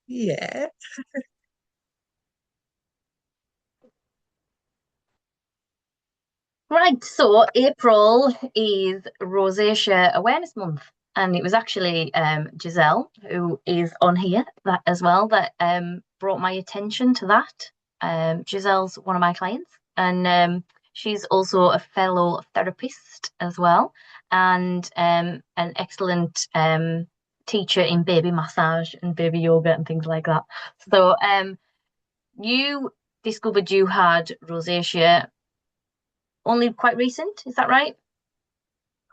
Yeah. Right, so April is Rosacea Awareness Month, and it was actually Giselle who is on here that as well that brought my attention to that. Giselle's one of my clients, and she's also a fellow therapist as well, and an excellent teacher in baby massage and baby yoga and things like that. So you discovered you had rosacea only quite recent, is that right?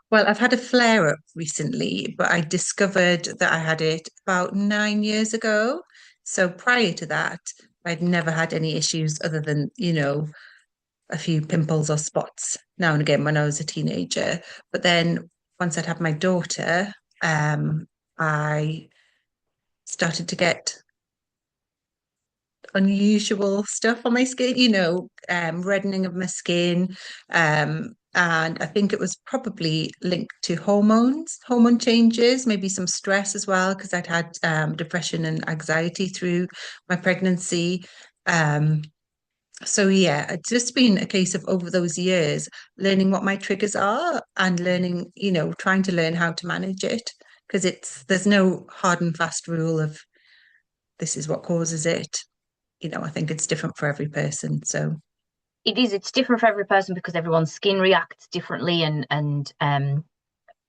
Well, I've had a flare up recently, but I discovered that I had it about 9 years ago. So prior to that, I'd never had any issues other than, a few pimples or spots now and again when I was a teenager. But then once I'd had my daughter, I started to get unusual stuff on my skin, reddening of my skin. And I think it was probably linked to hormone changes, maybe some stress as well, because I'd had depression and anxiety through my pregnancy. Um, so yeah, it's just been a case of over those years learning what my triggers are and learning, trying to learn how to manage it because there's no hard and fast rule of this is what causes it. I think it's different for every person. So, It's different for every person because everyone's skin reacts differently and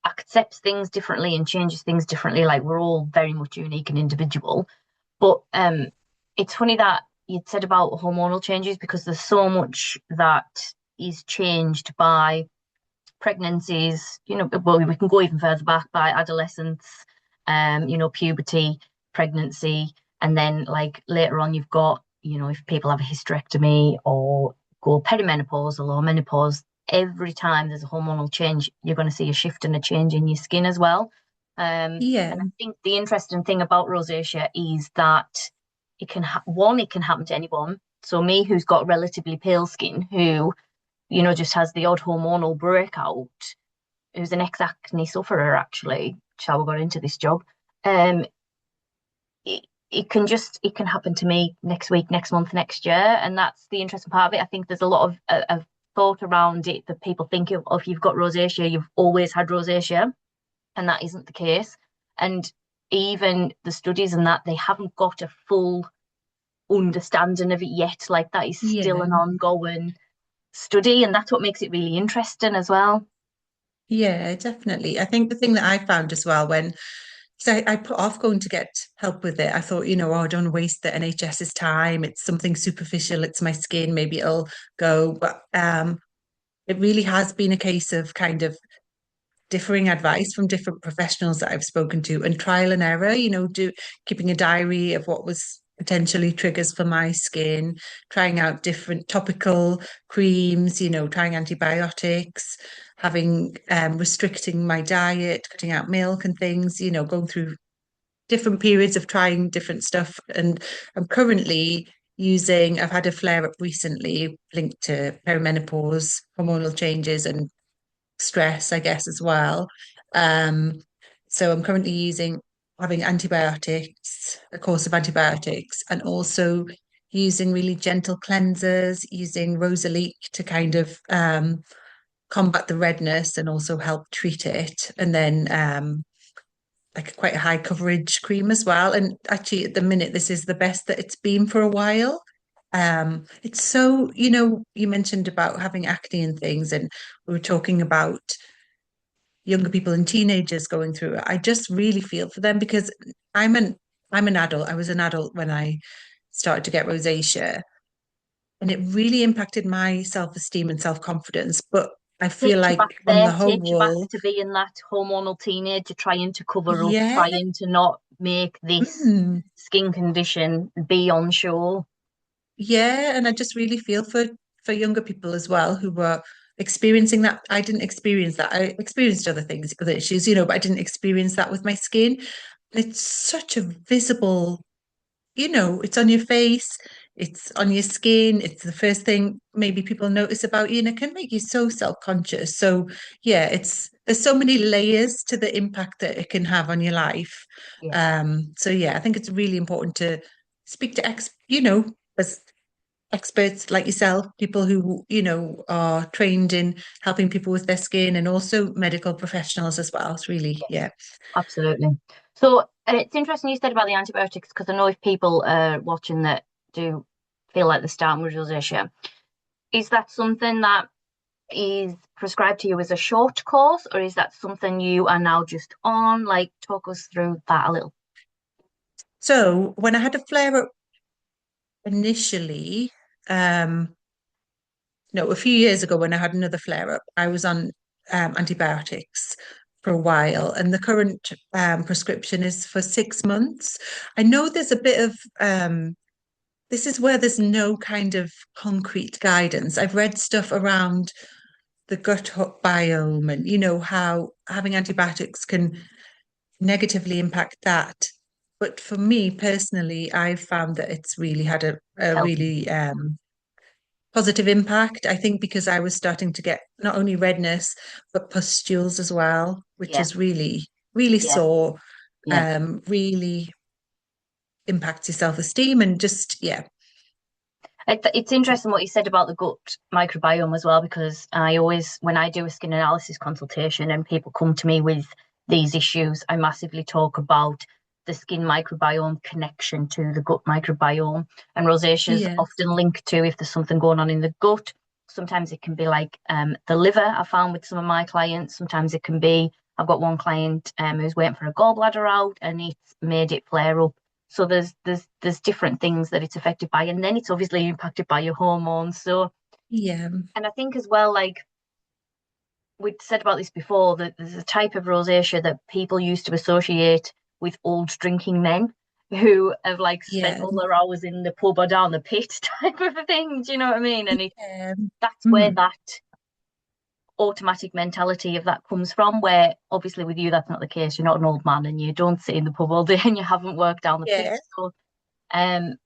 accepts things differently and changes things differently. Like we're all very much unique and individual. But it's funny that you'd said about hormonal changes because there's so much that is changed by pregnancies, well, we can go even further back by adolescence, puberty, pregnancy, and then like later on you've got, if people have a hysterectomy or go perimenopausal or menopause, every time there's a hormonal change, you're going to see a shift and a change in your skin as well. yeah, And I think the interesting thing about rosacea is that it can happen to anyone. So me, who's got relatively pale skin, who just has the odd hormonal breakout, who's an ex-acne sufferer actually, which how I got into this job. Um, it can happen to me next week, next month, next year, and that's the interesting part of it. I think there's a lot of thought around it that people think of if you've got rosacea, you've always had rosacea, and that isn't the case. And even the studies and that they haven't got a full understanding of it yet. Like that is still yeah, an ongoing study, and that's what makes it really interesting as well. yeah, definitely. I think the thing that I found as well when so I put off going to get help with it. I thought, oh, I don't want to waste the NHS's time. It's something superficial. It's my skin. Maybe it'll go. But it really has been a case of kind of differing advice from different professionals that I've spoken to and trial and error, keeping a diary of what was potentially triggers for my skin, trying out different topical creams, trying antibiotics, having restricting my diet, cutting out milk and things, going through different periods of trying different stuff. And I'm currently I've had a flare up recently linked to perimenopause, hormonal changes, and stress, I guess, as well. Um, so I'm currently having antibiotics, a course of antibiotics, and also using really gentle cleansers, using Rosalique to kind of combat the redness and also help treat it. And then like quite a high coverage cream as well. And actually, at the minute, this is the best that it's been for a while. It's so, you mentioned about having acne and things, and we were talking about younger people and teenagers going through it. I just really feel for them because I'm an I'm an adult. I was an adult when I started to get rosacea, and it really impacted my self-esteem and self-confidence. But I feel Takes you like back on there, the whole takes you back wall, to being that hormonal teenager, trying to cover up, yeah, trying to not make this mm, skin condition be on show. yeah, and I just really feel for younger people as well who were experiencing that. I didn't experience that. I experienced other things, other issues, but I didn't experience that with my skin. It's such a visible, it's on your face, it's on your skin, it's the first thing maybe people notice about you, and it can make you so self-conscious. So yeah, there's so many layers to the impact that it can have on your life. Yeah. So yeah, I think it's really important to speak to as experts like yourself, people who, are trained in helping people with their skin and also medical professionals as well. It's really, Yes, yeah. absolutely. So it's interesting you said about the antibiotics because I know if people are watching that do feel like they're starting with rosacea, is that something that is prescribed to you as a short course, or is that something you are now just on? Like, talk us through that a little. So when I had a flare up initially, um, no, a few years ago when I had another flare up, I was on antibiotics for a while, and the current prescription is for 6 months. I know there's a bit of this is where there's no kind of concrete guidance. I've read stuff around the biome and how having antibiotics can negatively impact that. But for me personally, I've found that it's really had a Healthy. really positive impact. I think because I was starting to get not only redness, but pustules as well, which Yeah, is really, really yeah, sore, yeah. really impacts your self-esteem and just, yeah. It's interesting what you said about the gut microbiome as well, because I always, when I do a skin analysis consultation and people come to me with these issues, I massively talk about the skin microbiome connection to the gut microbiome. And rosacea is Yes. often linked to if there's something going on in the gut. Sometimes it can be like the liver, I found with some of my clients. Sometimes it can be, I've got one client who's waiting for a gallbladder out and it's made it flare up. So there's different things that it's affected by, and then it's obviously impacted by your hormones. So, Yeah. and I think as well, like we'd said about this before, that there's a type of rosacea that people used to associate with old drinking men who have like spent Yeah. all their hours in the pub or down the pit type of thing. Do you know what I mean? And Yeah. that's where Mhm. that automatic mentality of that comes from, where obviously with you that's not the case. You're not an old man and you don't sit in the pub all day and you haven't worked down the pit. Yeah. So um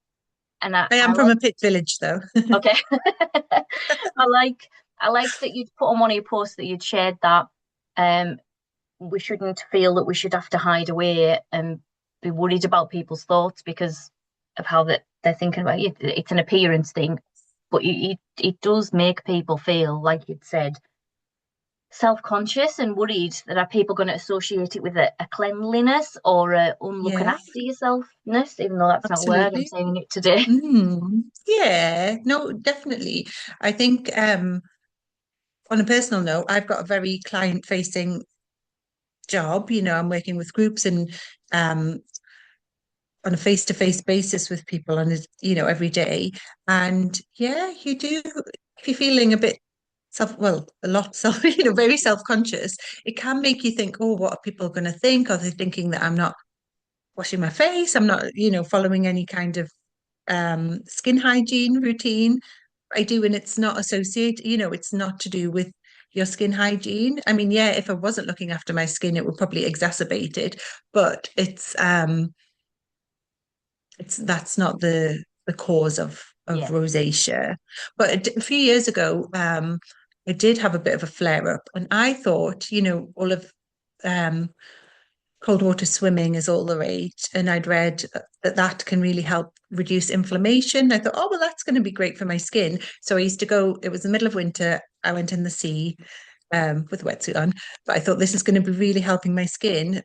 and I, I I am from like a pit village though. okay. I like I liked that you'd put on one of your posts that you'd shared that um we shouldn't feel that we should have to hide away and be worried about people's thoughts because of how that they're thinking about you. It's an appearance thing, but it does make people feel like you'd said self-conscious and worried that are people going to associate it with a cleanliness or a unlooking Yeah, after yourselfness, even though that's not a word I'm absolutely. saying it today. Yeah, no, definitely. I think on a personal note, I've got a very client-facing job. I'm working with groups and um on a face-to-face basis with people on every day. And yeah, you do if you're feeling a bit a lot very self-conscious, it can make you think, oh, what are people going to think? Are they thinking that I'm not washing my face? I'm not, following any kind of skin hygiene routine. I do, and it's not associated, it's not to do with your skin hygiene. I mean, yeah, if I wasn't looking after my skin, it would probably exacerbate it, but it's that's not the cause of Yeah, rosacea. But a few years ago, I did have a bit of a flare up, and I thought, all of um, cold water swimming is all the rage, and I'd read that that can really help reduce inflammation. I thought, oh well, that's going to be great for my skin. So I used to go. It was the middle of winter. I went in the sea with a wetsuit on, but I thought this is going to be really helping my skin,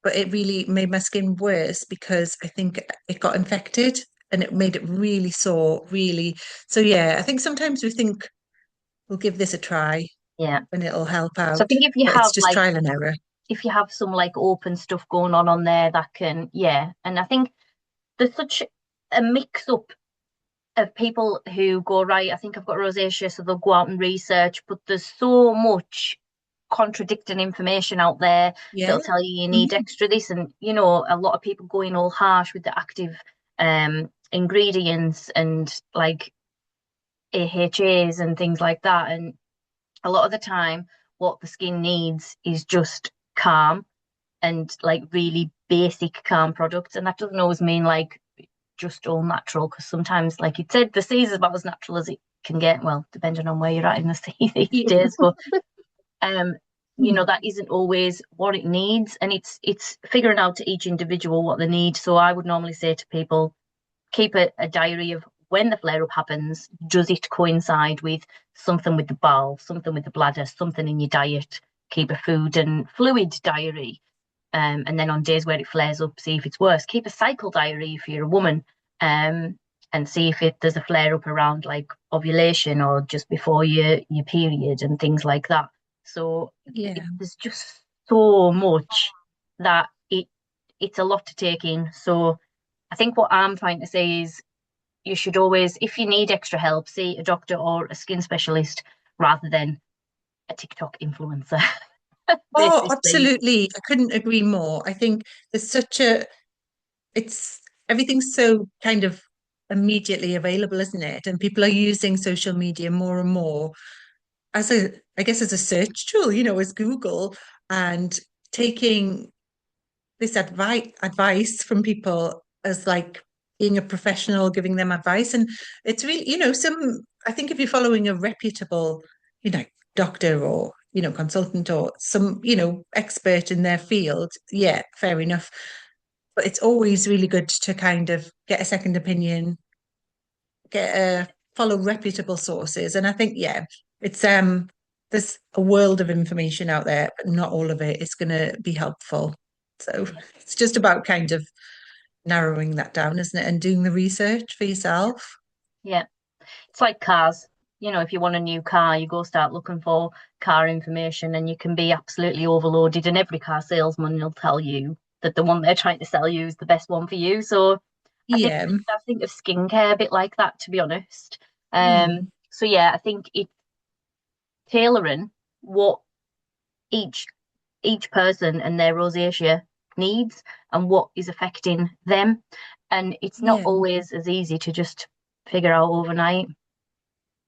but it really made my skin worse because I think it got infected and it made it really sore, really. So yeah, I think sometimes we think we'll give this a try yeah. and it'll help So I out, think if you but it's have just like trial and error. if you have some like open stuff going on there that can, yeah. And I think there's such a mix up of people who go, right, I think I've got rosacea, so they'll go out and research, but there's so much contradicting information out there Yeah. that'll tell you you need Mhm. extra this. And, a lot of people going all harsh with the active ingredients and like AHAs and things like that. And a lot of the time, what the skin needs is just calm and like really basic calm products. And that doesn't always mean like just all natural, because sometimes, like you said, the sea is about as natural as it can get. Well, depending on where you're at in the sea these Yeah. days. But um, you know, that isn't always what it needs, and it's figuring out to each individual what they need. So I would normally say to people, keep a diary of when the flare up happens. Does it coincide with something with the bowel, something with the bladder, something in your diet? Keep a food and fluid diary. And then on days where it flares up, see if it's worse. Keep a cycle diary if you're a woman, um, and see if there's a flare up around like ovulation or just before your period and things like that. So Yeah. there's just so much that it's a lot to take in. So I think what I'm trying to say is you should always, if you need extra help, see a doctor or a skin specialist rather than a TikTok influencer, Oh, basically. absolutely. I couldn't agree more. I think there's such a, it's everything's so kind of immediately available, isn't it? And people are using social media more and more as a, I guess, as a search tool, as Google, and taking this advice from people as like being a professional, giving them advice. And it's really, I think if you're following a reputable, doctor or, consultant or some, expert in their field, yeah, fair enough. But it's always really good to kind of get a second opinion, get follow reputable sources. And I think, yeah, it's there's a world of information out there, but not all of it is going to be helpful. So it's just about kind of narrowing that down, isn't it? And doing the research for yourself. Yeah. It's like cars. You know, if you want a new car, you go start looking for car information and you can be absolutely overloaded. And every car salesman will tell you that the one they're trying to sell you is the best one for you. So Yeah. I think of skincare a bit like that, to be honest. Mm. So yeah, I think it's tailoring what each each person and their rosacea needs and what is affecting them. And it's not Yeah. always as easy to just figure out overnight.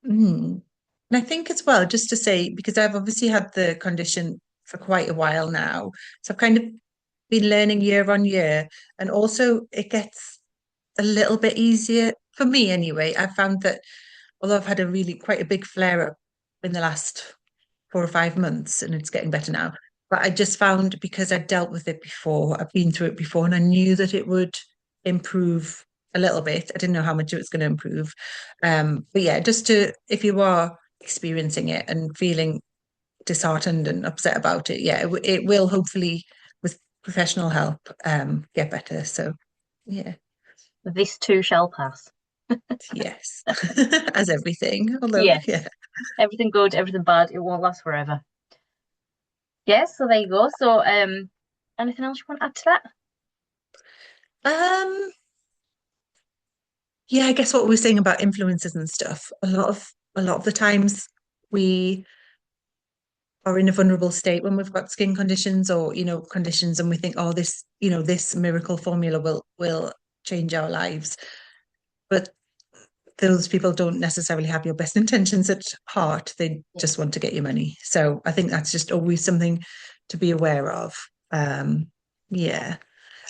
Mm. And I think as well, just to say, because I've obviously had the condition for quite a while now, so I've kind of been learning year on year, and also it gets a little bit easier for me anyway. I found that although I've had a really quite a big flare up in the last 4 or 5 months, and it's getting better now. But I just found because I'd dealt with it before, I've been through it before, and I knew that it would improve a little bit. I didn't know how much it was going to improve. But yeah, just to, if you are experiencing it and feeling disheartened and upset about it, yeah, it will hopefully, with professional help, get better. So yeah, This too shall pass. yes, as everything. Although, Yes. yeah. Everything good, everything bad, it won't last forever. Yes, so there you go. So anything else you want to add to that? Um, Yeah, I guess what we are saying about influencers and stuff, a lot of the times we are in a vulnerable state when we've got skin conditions or, conditions and we think, oh, this miracle formula will change our lives. But those people don't necessarily have your best intentions at heart. They Yeah. just want to get your money. So I think that's just always something to be aware of. Yeah.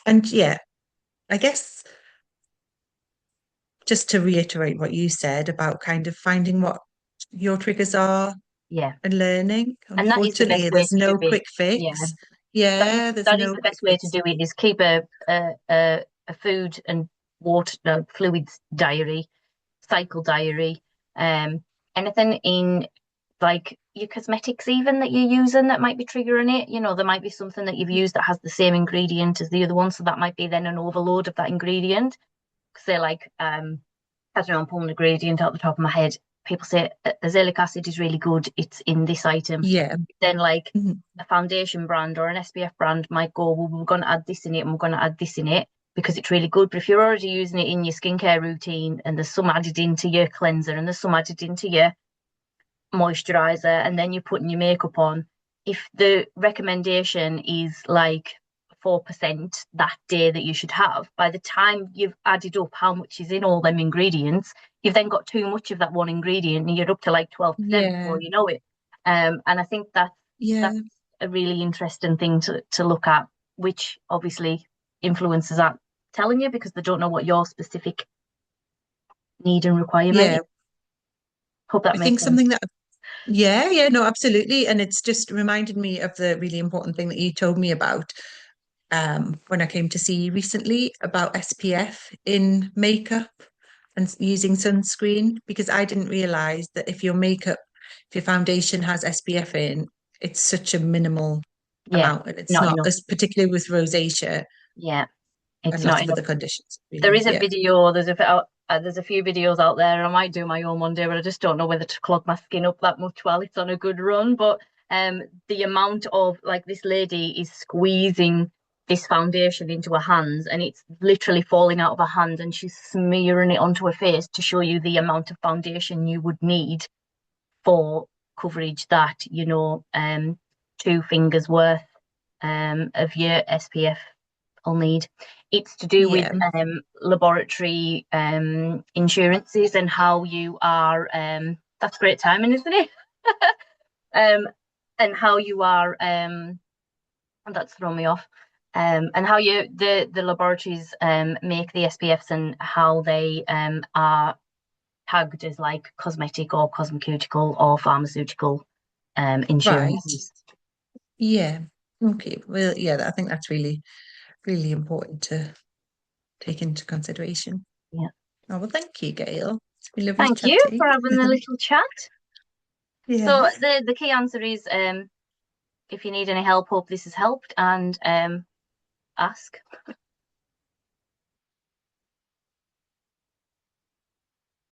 And yeah, I guess just to reiterate what you said about kind of finding what your triggers are Yeah. and learning. And that is the Unfortunately, best way there's to do no it. quick Yeah. fix. That Yeah, there's that is no the quick best way to fix. do it is keep a food and water fluids diary, cycle diary, um, anything in like your cosmetics even that you're using that might be triggering it. You know, there might be something that you've used that has the same ingredient as the other one, so that might be then an overload of that ingredient. Say like I don't know, I'm pulling a gradient out the top of my head. People say azelaic acid is really good. It's in this item. Yeah. Then like Mhm. a foundation brand or an SPF brand might go, well, we're going to add this in it and we're going to add this in it because it's really good. But if you're already using it in your skincare routine and there's some added into your cleanser and there's some added into your moisturizer and then you're putting your makeup on, if the recommendation is like 4% that day that you should have, by the time you've added up how much is in all them ingredients, you've then got too much of that one ingredient and you're up to like 12% Yeah. before you know it. And I think that's Yeah. a really interesting thing to look at, which obviously influencers aren't telling you because they don't know what your specific need and requirement is. Yeah. Hope that I makes think sense. Yeah, no, absolutely. And it's just reminded me of the really important thing that you told me about when I came to see you recently about SPF in makeup and using sunscreen, because I didn't realize that if your foundation has SPF in, it's such a minimal Yeah, amount, and it's not not enough. as particularly with rosacea Yeah, it's and not lots of enough. other conditions, There really. is a Yeah. video, there's a few videos out there, and I might do my own one day, but I just don't know whether to clog my skin up that much while it's on a good run. But the amount of like this lady is squeezing this foundation into her hands, and it's literally falling out of her hand, and she's smearing it onto her face to show you the amount of foundation you would need for coverage that, two fingers worth of your SPF will need. It's to do with Yeah. laboratory insurances and how you are. That's great timing, isn't it? um, and how you are. That's thrown me off. And how the laboratories make the SPFs and how they are tagged as like cosmetic or cosmeceutical or pharmaceutical Right. insurances. Yeah. Okay. Well, yeah, I think that's really, really important to take into consideration. Yeah. Oh, well, thank you, Gail. It's been lovely to Thank chat you to for you. having the little chat. So Yeah. the key answer is if you need any help, hope this has helped, and ask.